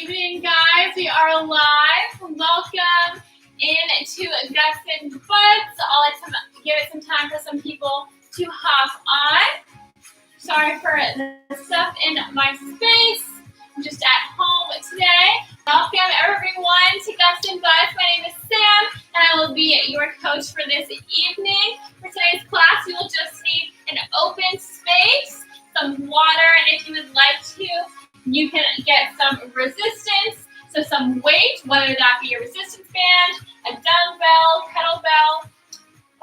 evening, guys. We are live. Welcome in to Guts and Butts. I'll let give it some time for some people to hop on. Sorry for the stuff in my space. I'm just at home today. Welcome everyone to Guts and Butts. My name is Sam, and I will be your coach for this evening. For today's class, you will just need an open space, some water, and if you would like to, you can get some resistance, so some weight, whether that be a resistance band, a dumbbell, kettlebell,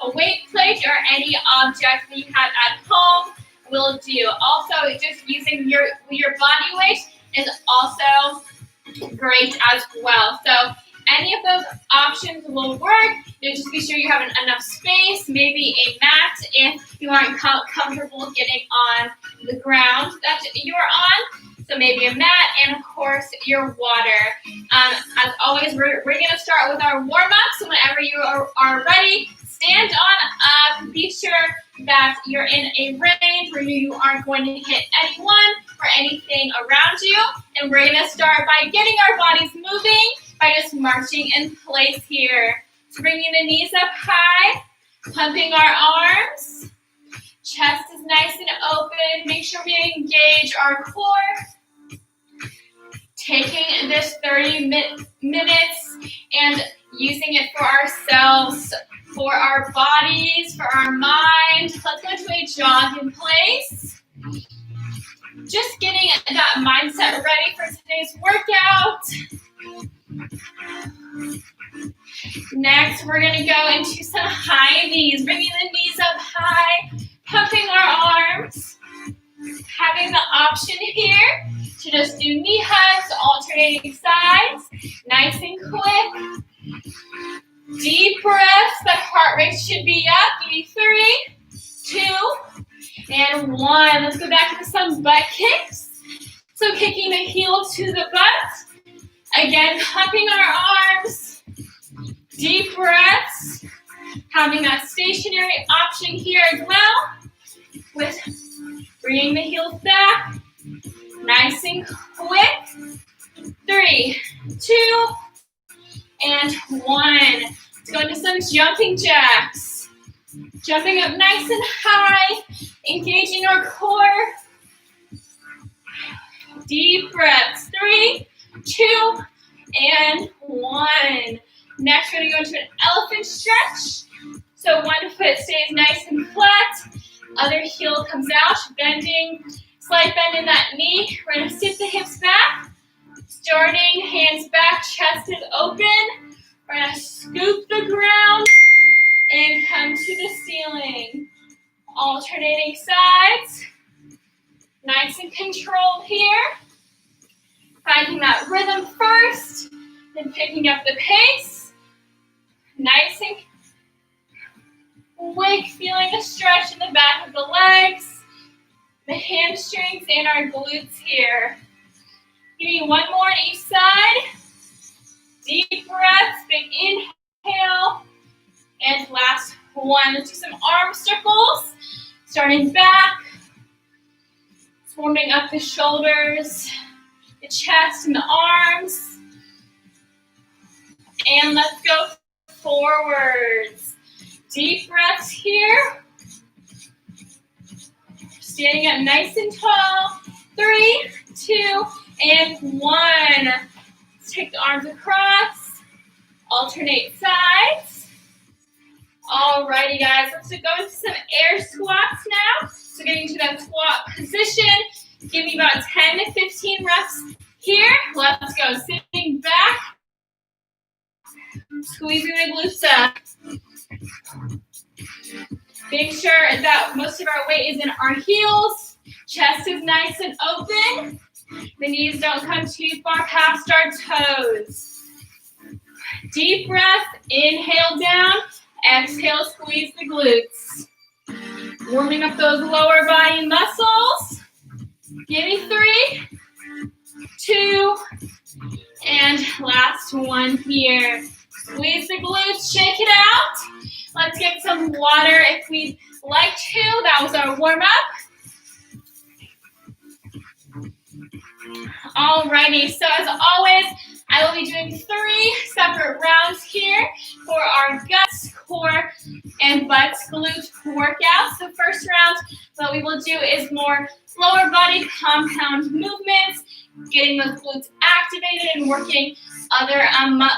a weight plate, or any object that you have at home will do. Also, just using your body weight is also great as well. So any of those options will work. Just be sure you have enough space, maybe a mat if you aren't comfortable getting on the ground that you're on. So maybe a mat, and of course your water. As always, we're going to start with our warm-up. So whenever you are ready, stand on up. Be sure that you're in a range where you aren't going to hit anyone or anything around you. And we're going to start by getting our bodies moving by just marching in place here. So bringing the knees up high, pumping our arms. Chest is nice and open. Make sure we engage our core. Taking this 30 minutes and using it for ourselves, for our bodies, for our mind. Let's go to a jog in place. Just getting that mindset ready for today's workout. Next, we're going to go into some high knees, bringing the knees up high, pumping our arms, having the option here to just do knee hugs, alternating sides, nice and quick. Deep breaths, the heart rate should be up. Give me 3, 2, and 1. Let's go back into some butt kicks. So kicking the heel to the butt. Again, pumping our arms. Deep breaths. Having that stationary option here as well. With bringing the heels back. Nice and quick. 3, 2, and 1. Let's go into some jumping jacks. Jumping up nice and high. Engaging our core. Deep breaths. 3, 2, and 1. Next, we're going to go into an elephant stretch. So one foot stays nice and flat. Other heel comes out, bending. Slight bend in that knee. We're going to sit the hips back. Starting, hands back, chest is open. We're going to scoop the ground and come to the ceiling. Alternating sides. Nice and controlled here. Finding that rhythm first, then picking up the pace. Nice and quick, feeling a stretch in the back of the legs. The hamstrings and our glutes here. Give me one more on each side. Deep breaths, big inhale. And last one. Let's do some arm circles. Starting back. Warming up the shoulders, the chest and the arms. And let's go forwards. Deep breaths here. Standing up nice and tall. 3, 2, and 1. Let's take the arms across. Alternate sides. Alrighty, guys. Let's go into some air squats now. So getting to that squat position. Give me about 10 to 15 reps here. Let's go. Sitting back. Squeezing the glutes up. Make sure that most of our weight is in our heels. Chest is nice and open. The knees don't come too far past our toes. Deep breath. Inhale down. Exhale, squeeze the glutes. Warming up those lower body muscles. Give me 3, 2, and last one here. Squeeze the glutes, shake it out. Let's get some water if we'd like to. That was our warm-up. Alrighty, so as always, I will be doing 3 separate rounds here for our guts, core, and butts glute workouts. The first round, what we will do is more lower body compound movements, getting those glutes activated and working other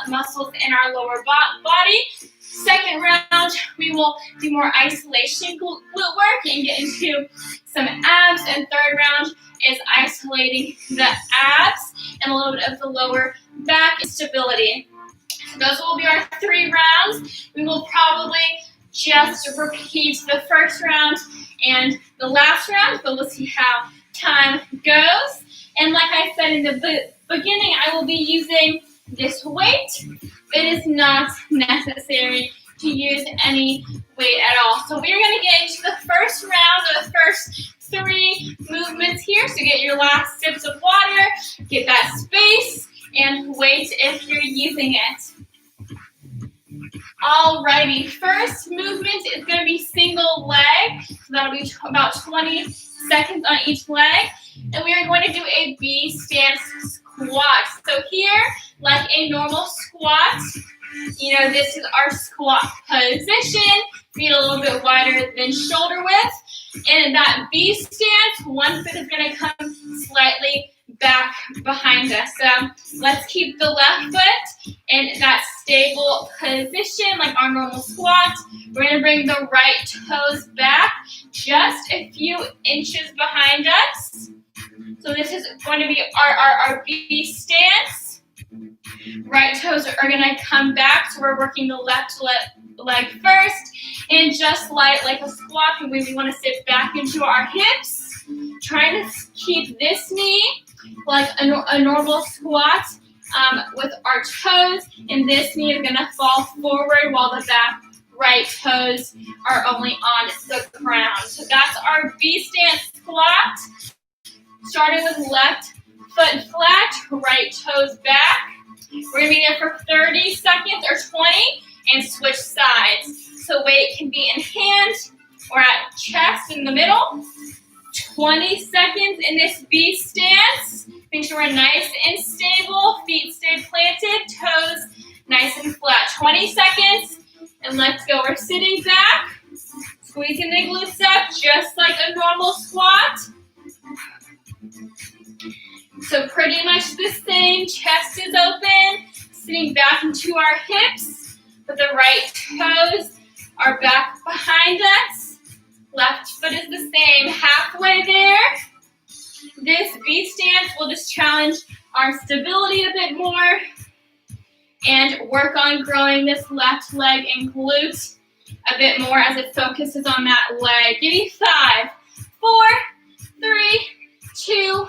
muscles in our lower body. Second round, we will do more isolation glute work and get into some abs. And third round is isolating the abs and a little bit of the lower back stability. So those will be our 3 rounds. We will probably just repeat the first round and the last round, but we'll see how time goes. And like I said in the beginning, I will be using this weight. It is not necessary to use any weight at all. So we're going to get into the first round of the first 3 movements here. So get your last sips of water, get that space, and wait if you're using it. Alrighty, first movement is going to be single leg. So that'll be about 20 seconds on each leg. And we are going to do a B stance squat. So here, like a normal squat, this is our squat position. Feet a little bit wider than shoulder width. And in that B stance, one foot is going to come slightly back behind us. So let's keep the left foot in that stable position like our normal squat. We're going to bring the right toes back just a few inches behind us. So this is going to be our B stance. Right toes are going to come back, so we're working the left leg first. And just like a squat, we want to sit back into our hips. Trying to keep this knee like a normal squat with our toes. And this knee is going to fall forward while the back right toes are only on the ground. So that's our B stance squat. Starting with left foot flat, right toes back. We're going to be there for 30 seconds or 20 and switch sides. So weight can be in hand or at chest in the middle. 20 seconds in this B stance. Make sure we're nice and stable. Feet stay planted, toes nice and flat. 20 seconds and let's go. We're sitting back, squeezing the glutes up just like a normal squat. So pretty much the same. Chest is open, sitting back into our hips, but the right toes are back behind us. Left foot is the same, halfway there. This B stance will just challenge our stability a bit more and work on growing this left leg and glute a bit more as it focuses on that leg. Give me 5, 4, 3, 2,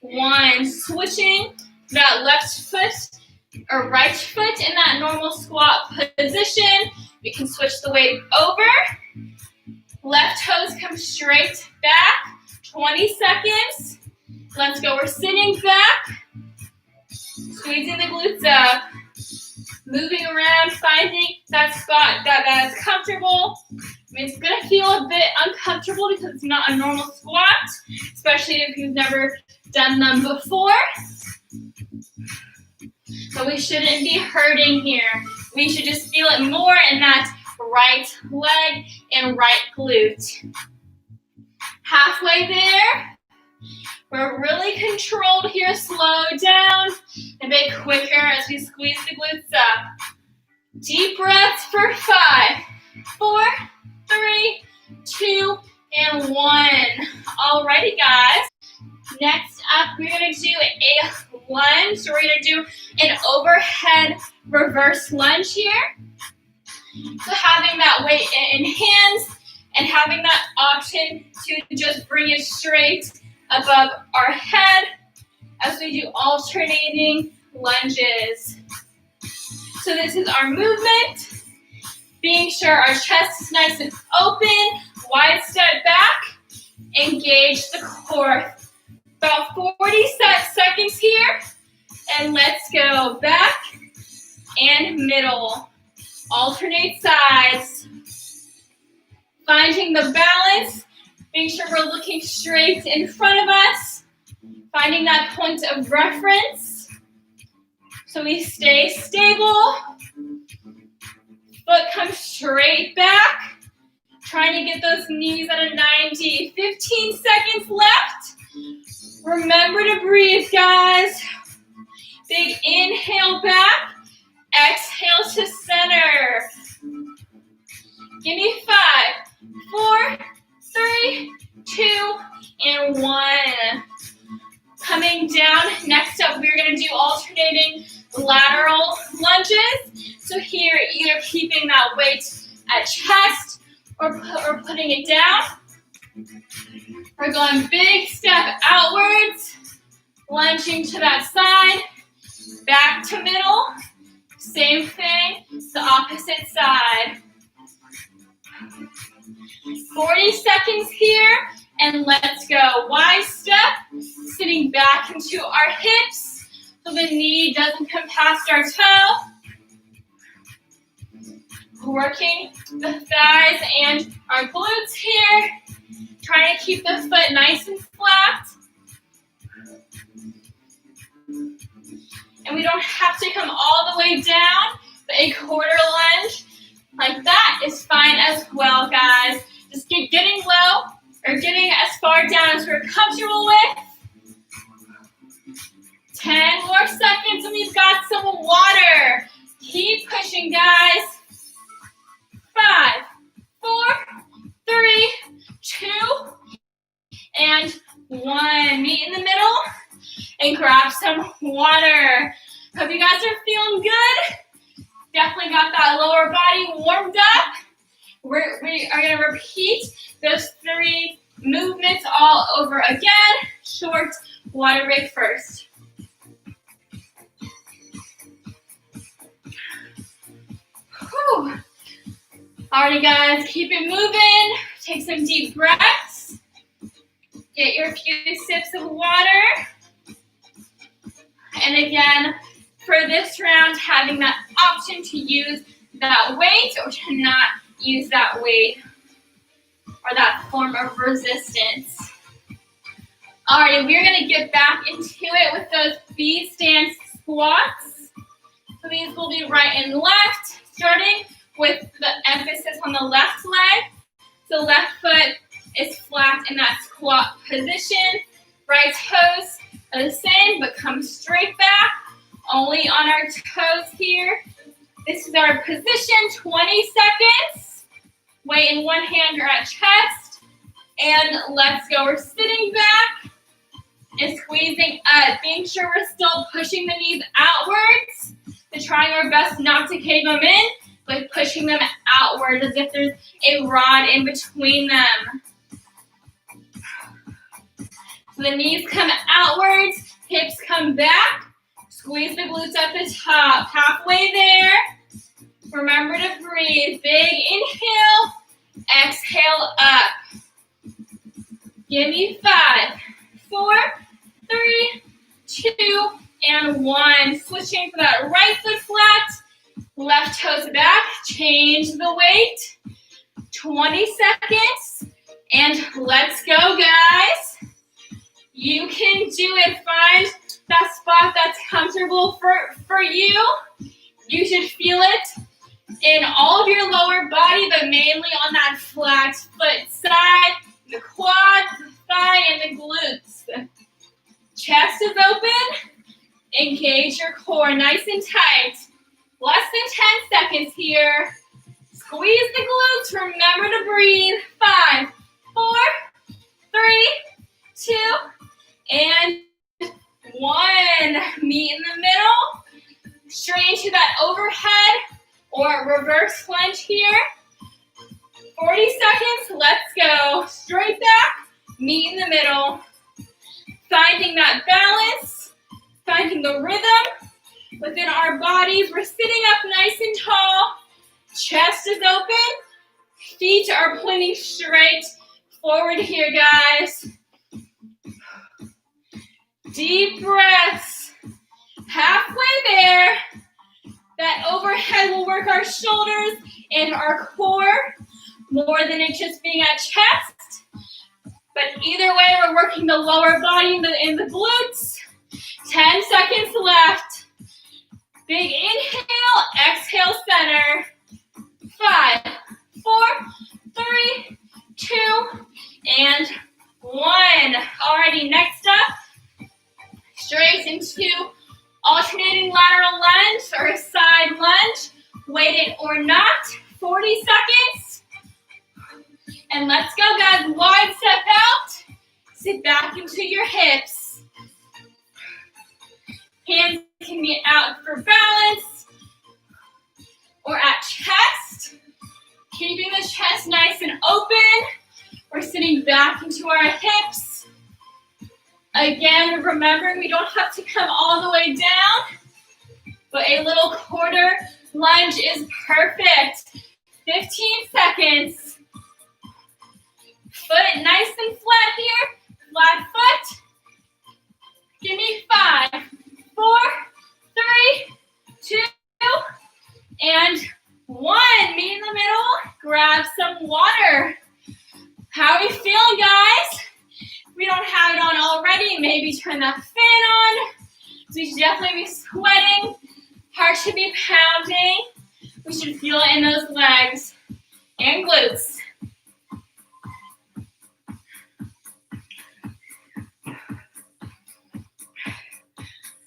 1. Switching that left foot or right foot in that normal squat position. We can switch the weight over. Left toes come straight back. 20 seconds. Let's go. We're sitting back. Squeezing the glutes up. Moving around, finding that spot that is comfortable. It's going to feel a bit uncomfortable because it's not a normal squat, especially if you've never done them before. But we shouldn't be hurting here. We should just feel it more in that right leg and right glute. Halfway there. We're really controlled here. Slow down a bit quicker as we squeeze the glutes up. Deep breaths for 5, 4, 3, 2, and 1. Alrighty, guys. Next up, we're going to do a lunge. So we're going to do an overhead reverse lunge here. So having that weight in hands and having that option to just bring it straight above our head as we do alternating lunges. So this is our movement. Being sure our chest is nice and open. Wide step back. Engage the core. About 40 seconds here. And let's go back and middle. Alternate sides. Finding the balance. Make sure we're looking straight in front of us. Finding that point of reference so we stay stable. Foot comes straight back. Trying to get those knees at a 90. 15 seconds left. Remember to breathe, guys. Big inhale back. Exhale to center. Give me 5, 4, 3, 2, and 1. Coming down. Next up, we're going to do alternating lateral lunges. So here, either keeping that weight at chest or putting it down. We're going big step outwards, lunging to that side, back to middle. Same thing, the opposite side. 40 seconds here, and let's go. Wide step, sitting back into our hips so the knee doesn't come past our toe. Working the thighs and our glutes here. Trying to keep the foot nice and flat. And we don't have to come all the way down, but a quarter lunge like that is fine as well, guys. Just keep getting low or getting as far down as we're comfortable with. 10 more seconds and we've got some water. Keep pushing, guys. 5, 4, 3, 2, and 1. Meet in the middle and grab some water. Hope you guys are feeling good. Definitely got that lower body warmed up. We are going to repeat those 3 movements all over again. Short water break first. Whew. Alrighty, guys, keep it moving. Take some deep breaths. Get your few sips of water. And again, for this round, having that option to use that weight or to not use that weight or that form of resistance. Alrighty, we're going to get back into it with those B stance squats. So these will be right and left, starting with the emphasis on the left leg. So left foot is flat in that squat position. Right toes are the same, but come straight back. Only on our toes here. This is our position, 20 seconds. Weight in one hand or at chest. And let's go. We're sitting back and squeezing up. Being sure we're still pushing the knees outwards. And trying our best not to cave them in, but pushing them outward as if there's a rod in between them. So the knees come outwards, hips come back. Squeeze the glutes at the top. Halfway there. Remember to breathe. Big inhale. Exhale up. Give me 5, 4, 3, 2, and 1. Switching for that right foot flat. Left toes back. Change the weight. 20 seconds. And let's go, guys. You can do it. Find that spot that's comfortable for you. You should feel it in all of your lower body, but mainly on that flat foot side, the quads, the thigh, and the glutes. Chest is open. Engage your core nice and tight. Less than 10 seconds here. Squeeze the glutes. Remember to breathe. 5, 4, 3, 2, and 1. Meet in the middle. Straight into that overhead or reverse lunge here. 40 seconds. Let's go. Straight back. Meet in the middle. Finding that balance. Finding the rhythm within our bodies. We're sitting up nice and tall. Chest is open. Feet are pointing straight forward here, guys. Deep breaths. Halfway there. That overhead will work our shoulders and our core more than it just being at chest. But either way, we're working the lower body and the glutes. 10 seconds left. Big inhale, exhale, center. 5, 4, 3, 2, and 1. Alrighty, next up, straight into alternating lateral lunge or a side lunge, weighted or not, 40 seconds. And let's go, guys. Wide step out, sit back into your hips. Hands can be out for balance or at chest. Keeping the chest nice and open. We're sitting back into our hips. Again, remember, we don't have to come all the way down, but a little quarter lunge is perfect. 15 seconds. Foot nice and flat here. Flat foot. Give me 5, 4, 3, 2, and 1. Meet in the middle. Grab some water. How are we feeling, guys? If we don't have it on already, maybe turn that fan on. So we should definitely be sweating. Heart should be pounding. We should feel it in those legs and glutes.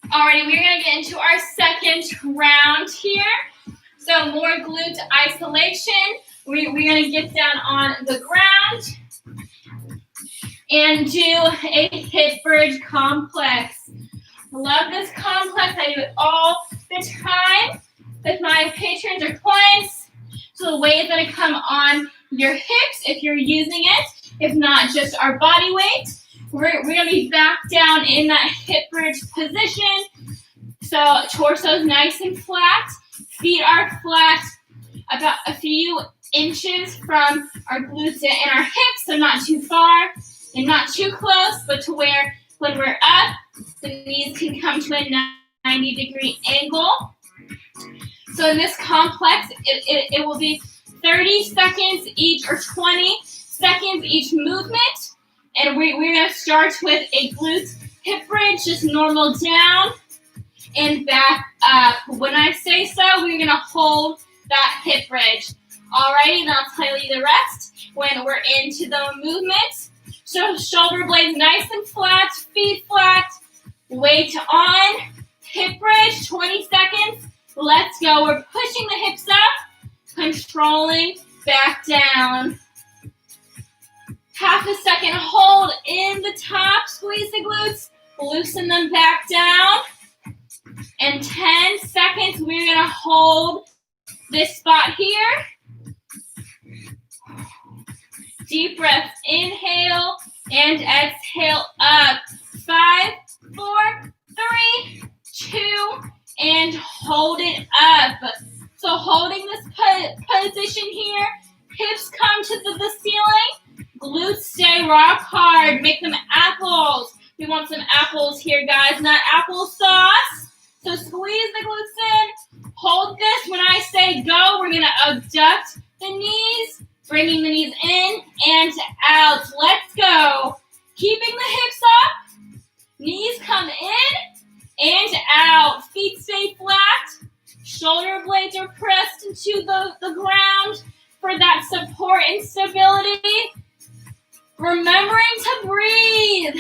Alrighty, we're gonna get into our second round here. So more glute isolation. We're gonna get down on the ground and do a hip bridge complex. Love this complex. I do it all the time with my patrons or clients. So the weight is gonna come on your hips if you're using it. If not, just our body weight. We're gonna be back down in that hip bridge position. So torso's nice and flat. Feet are flat about a few inches from our glutes and our hips, so not too far and not too close, but to where when we're up, the knees can come to a 90-degree angle. So in this complex, it will be 30 seconds each or 20 seconds each movement. And we're going to start with a glute hip bridge, just normal down and back up. When I say so, we're going to hold that hip bridge. Alrighty, then I'll tell you the rest when we're into the movement. So shoulder blades nice and flat, feet flat, weight on, hip bridge, 20 seconds. Let's go. We're pushing the hips up, controlling back down. Half a second, hold in the top, squeeze the glutes, loosen them back down. And 10 seconds, we're gonna hold this spot here. Deep breaths, inhale and exhale up. 5, 4, 3, 2, and hold it up. So holding this position here, hips come to the ceiling, glutes stay rock hard, make them apples. We want some apples here, guys, not applesauce. So squeeze the glutes in, hold this. When I say go, we're gonna abduct the knees, bringing the knees in and out. Let's go. Keeping the hips up, knees come in and out. Feet stay flat, shoulder blades are pressed into the ground for that support and stability. Remembering to breathe.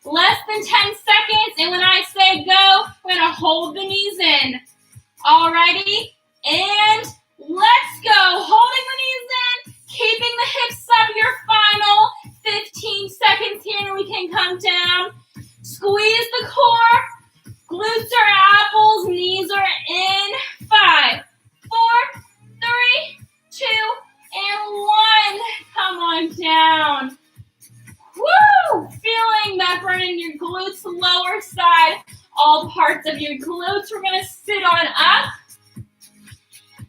Less than 10 seconds, and when I say go, we're gonna hold the knees in. Alrighty, and let's go. Holding the knees in, keeping the hips up. Your final 15 seconds here, and we can come down. Squeeze the core. Glutes are apples, knees are in. 5, 4, 3, 2, and 1. Come on down. Woo! Feeling that burn in your glutes, lower side, all parts of your glutes. We're gonna sit on up.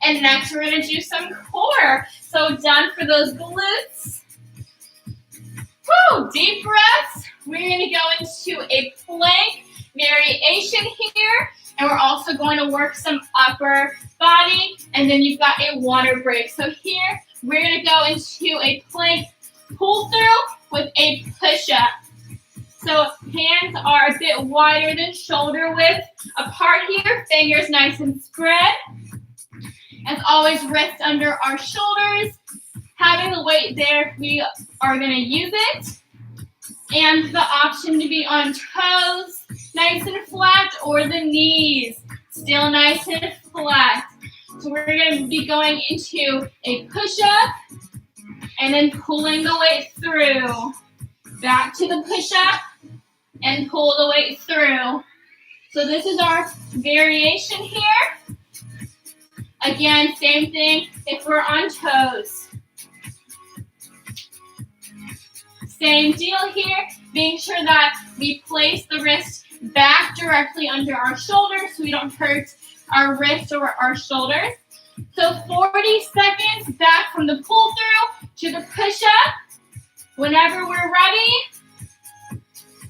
And next we're gonna do some core. So done for those glutes. Woo! Deep breaths. We're gonna go into a plank variation here. And we're also going to work some upper body. And then you've got a water break. So here, we're gonna go into a plank pull through with a push-up. So hands are a bit wider than shoulder width apart here, fingers nice and spread. As always, wrists under our shoulders, having the weight there if we are going to use it. And the option to be on toes, nice and flat, or the knees, still nice and flat. So we're going to be going into a push-up and then pulling the weight through. Back to the push-up and pull the weight through. So this is our variation here. Again, same thing if we're on toes. Same deal here, being sure that we place the wrist back directly under our shoulders so we don't hurt our wrist or our shoulders. So 40 seconds back from the pull through to the push-up. Whenever we're ready,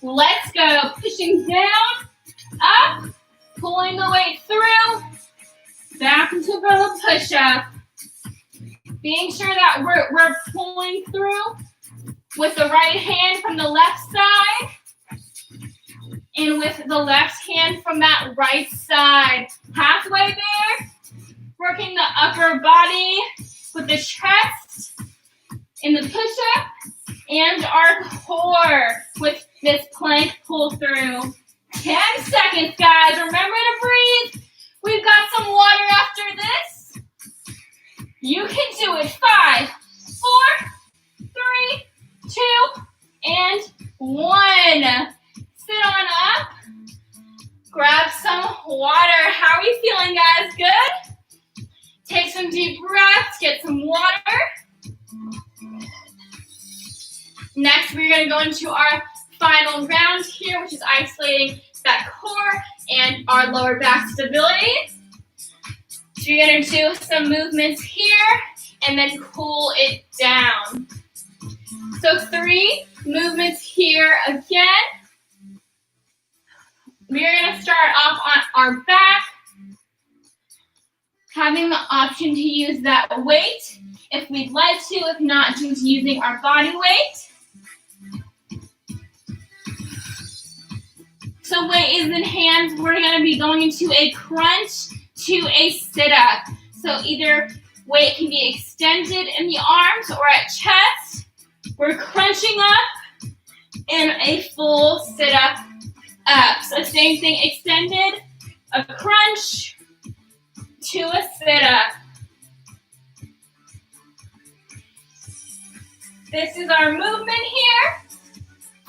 let's go. Pushing down, up, pulling the weight through, back into the push-up. Being sure that we're pulling through with the right hand from the left side and with the left hand from that right side. Halfway there, working the upper body with the chest in the push-up and our core with this plank pull through. 10 seconds, guys. Remember to breathe. We've got some water after this. You can do it. 5, 4, 3, 2, and 1. Sit on up. Grab some water. How are we feeling, guys? Good? Take some deep breaths. Get some water. Next, we're going to go into our final round here, which is isolating that core and our lower back stability. So you're going to do some movements here and then cool it down. So 3 movements here again. We're going to start off on our back, having the option to use that weight if we'd like to, if not, just using our body weight. So weight is in hands. We're going to be going into a crunch to a sit-up. So either weight can be extended in the arms or at chest. We're crunching up in a full sit-up up. So same thing, extended, a crunch to a sit-up. This is our movement here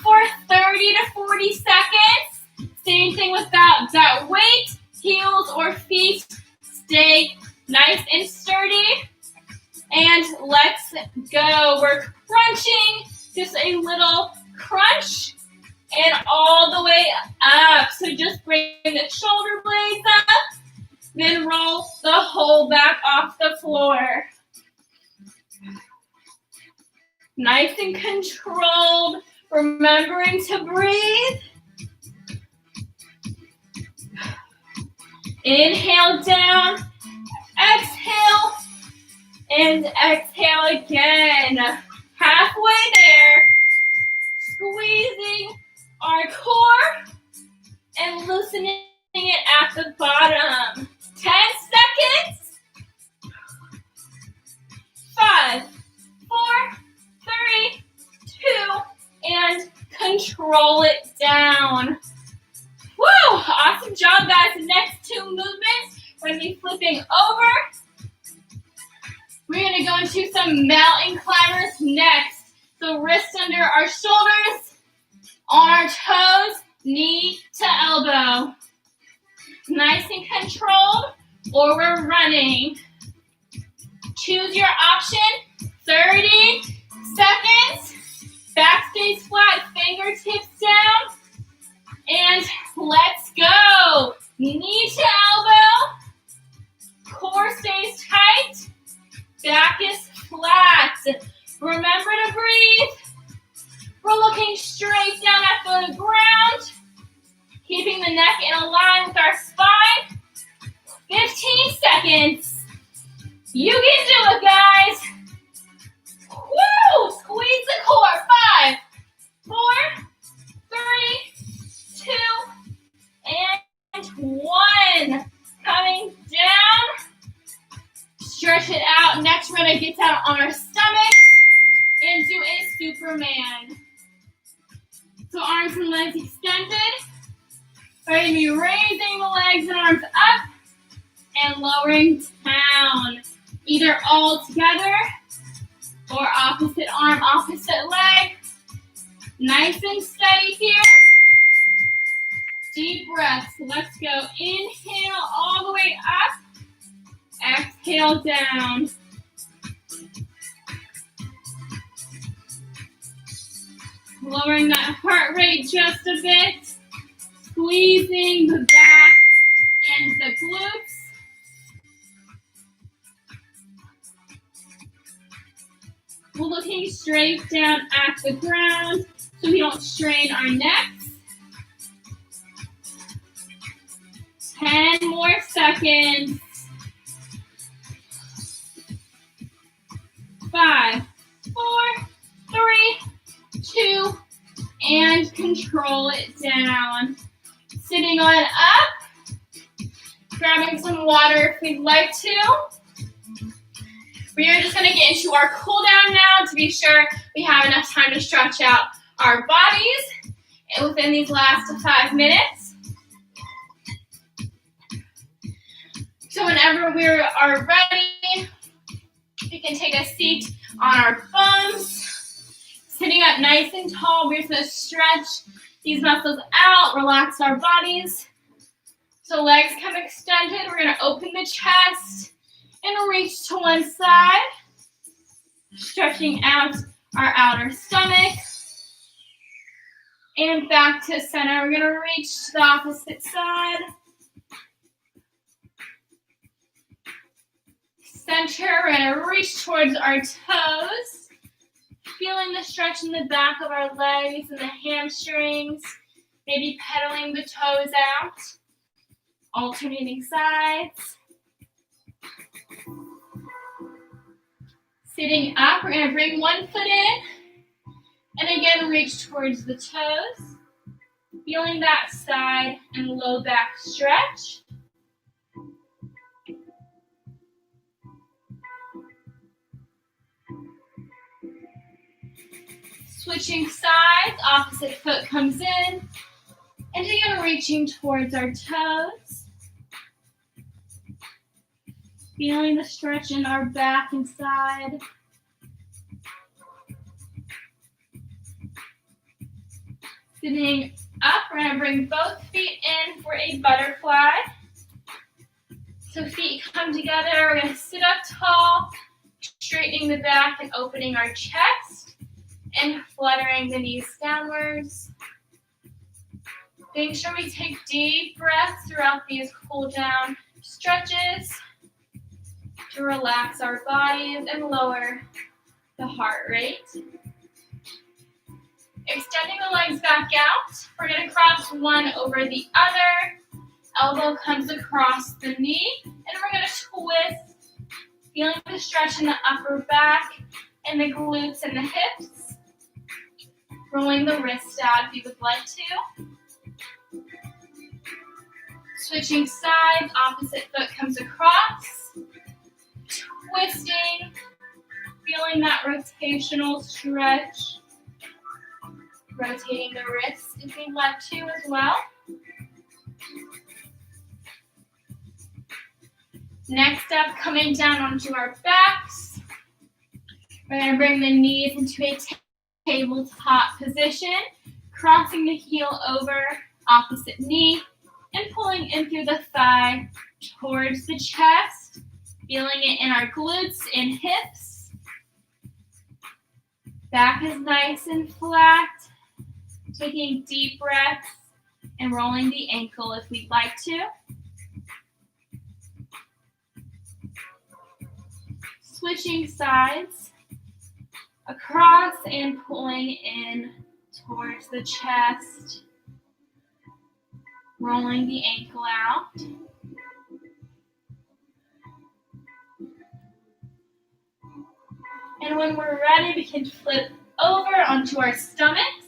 for 30 to 40 seconds. Same thing with that weight, heels or feet stay nice and sturdy. And let's go. We're crunching, just a little crunch and all the way up. So just bring the shoulder blades up, then roll the whole back off the floor. Nice and controlled, remembering to breathe. Inhale down, exhale, and exhale again. Halfway there, squeezing our core and loosening it at the bottom. 10 seconds. 5, 4, 3, 2, and control it down. Woo! Awesome job, guys. The next 2 movements, we're going to be flipping over. We're going to go into some mountain climbers next. So wrists under our shoulders, on our toes, knee to elbow. Nice and controlled, or we're running. Choose your option. 30 seconds. Back stays flat, fingertips down. And let's go. Knee to elbow. Core stays tight. Back is flat. Remember to breathe. We're looking straight down at the ground. Keeping the neck in a line with our spine. 15 seconds. You can do it, guys. Woo! Squeeze the core. 5, Superman. So arms and legs extended. Ready to be raising the legs and arms up and lowering down. Either all together or opposite arm, opposite leg. Nice and steady here. Deep breaths. Let's go. Inhale all the way up. Exhale down. Lowering that heart rate just a bit. Squeezing the back and the glutes. We're looking straight down at the ground so we don't strain our necks. 10 more seconds. 5, 4, 3, 2, and control it down. Sitting on up, grabbing some water if we'd like to. We are just going to get into our cool down now to be sure we have enough time to stretch out our bodies within these last 5 minutes. So whenever we are ready, we can take a seat on our bums. Sitting up nice and tall, we're just going to stretch these muscles out, relax our bodies. So legs come extended. We're going to open the chest and reach to one side, stretching out our outer stomach. And back to center. We're going to reach to the opposite side. Center, we're going to reach towards our toes. Feeling the stretch in the back of our legs and the hamstrings. Maybe pedaling the toes out. Alternating sides. Sitting up, we're going to bring one foot in. And again, reach towards the toes. Feeling that side and low back stretch. Switching sides, opposite foot comes in. And again, reaching towards our toes. Feeling the stretch in our back and side. Sitting up, we're going to bring both feet in for a butterfly. So feet come together, we're going to sit up tall, straightening the back and opening our chest, and fluttering the knees downwards. Making sure we take deep breaths throughout these cool down stretches to relax our bodies and lower the heart rate. Extending the legs back out. We're going to cross one over the other. Elbow comes across the knee. And we're going to twist. Feeling the stretch in the upper back and the glutes and the hips. Rolling the wrist out if you would like to. Switching sides. Opposite foot comes across. Twisting. Feeling that rotational stretch. Rotating the wrist if you'd like to as well. Next up, coming down onto our backs. We're going to bring the knees into a tabletop position, crossing the heel over, opposite knee, and pulling in through the thigh towards the chest, feeling it in our glutes and hips. Back is nice and flat. Taking deep breaths and rolling the ankle if we'd like to. Switching sides, across and pulling in towards the chest. Rolling the ankle out. And when we're ready, we can flip over onto our stomachs.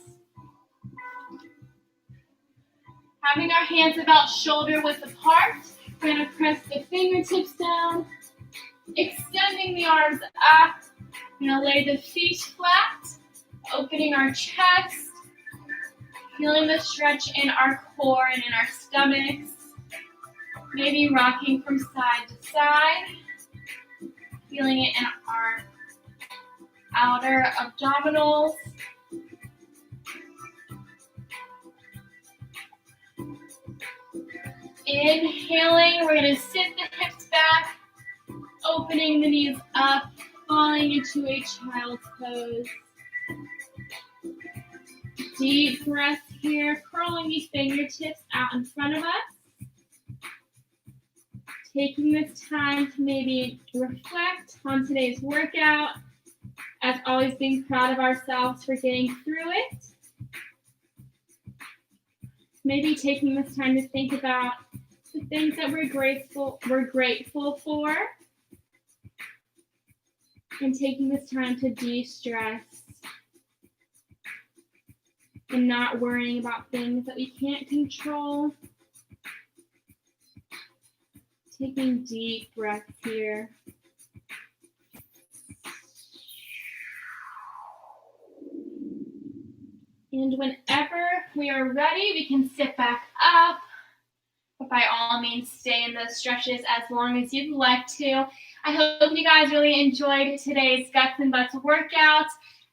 Having our hands about shoulder width apart, we're going to press the fingertips down, extending the arms up. We're going to lay the feet flat opening our chest, feeling the stretch in our core and in our stomachs. Maybe rocking from side to side, feeling it in our outer abdominals. Inhaling, we're going to sit the hips back, opening the knees up, falling into a child's pose. Deep breath here, curling the fingertips out in front of us. Taking this time to maybe reflect on today's workout. As always, being proud of ourselves for getting through it. Maybe taking this time to think about the things that we're grateful for. And taking this time to de-stress. And not worrying about things that we can't control. Taking deep breaths here. And whenever we are ready, we can sit back up. But by all means, stay in those stretches as long as you'd like to. I hope you guys really enjoyed today's Guts and Butts workout.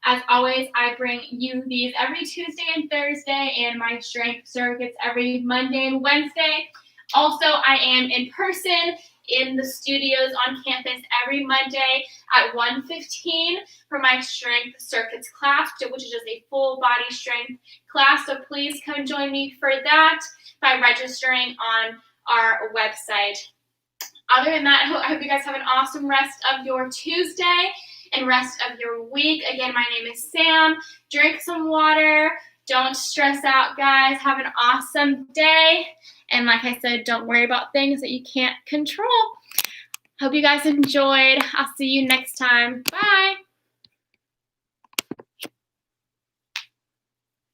As always, I bring you these every Tuesday and Thursday, and my strength circuits every Monday and Wednesday. Also, I am in person in the studios on campus every Monday at 1:15 for my strength circuits class, which is just a full body strength class. So please come join me for that by registering on our website. Other than that, I hope you guys have an awesome rest of your Tuesday and rest of your week. Again, my name is Sam. Drink some water. Don't stress out, guys. Have an awesome day. And like I said, don't worry about things that you can't control. Hope you guys enjoyed. I'll see you next time. Bye.